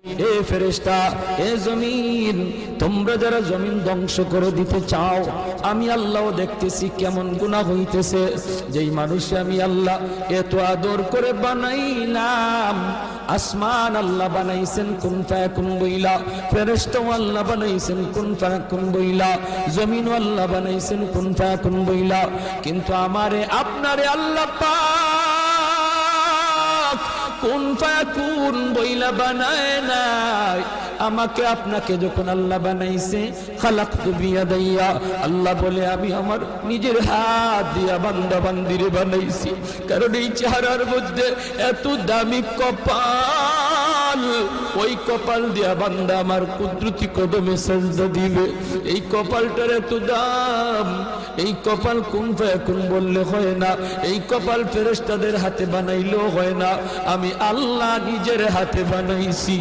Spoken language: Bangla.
এ ফেরেশতা, এ জমিন, তোমরা যারা জমিন ধ্বংস করে দিতে চাও, আমি আল্লাহ দেখতেছি কেমন গুনাহ হইতেছে। যেই মানুষে আমি আল্লাহ এত আদর করে বানাইলাম, আসমান আল্লাহ বানাইছেন কুন ফায়াকুন বইলা, ফেরেশতা আল্লাহ বানাইছেন কুন ফায়াকুন বইলা, জমিন আল্লাহ বানাইছেন কুন ফায়াকুন বইলা, কিন্তু আমারে আপনারে আল্লাহ পাক কুন ফায়াকুন বইলা বানায় নাই। আমাকে আপনাকে যখন আল্লাহ বানাইছে, খালাকতু বিয়াদাইয়া, আল্লাহ বলে আমি আমার নিজের হাত দিয়া বান্দা বান্দিরে বানাইছি। কারণ এই চেহারার মধ্যে এত দামি কপাল, ওই কপাল দিয়া বান্দা আমার কুদরতি কদমে সাজদা দিবে। এই কপালটার এত দাম। এই কপাল কুন ফায়াকুন বললে হয় না, এই কপাল ফেরেশতাদের হাতে বানাইলেও হয় না, আমি আল্লাহ নিজের হাতে বানাইছি।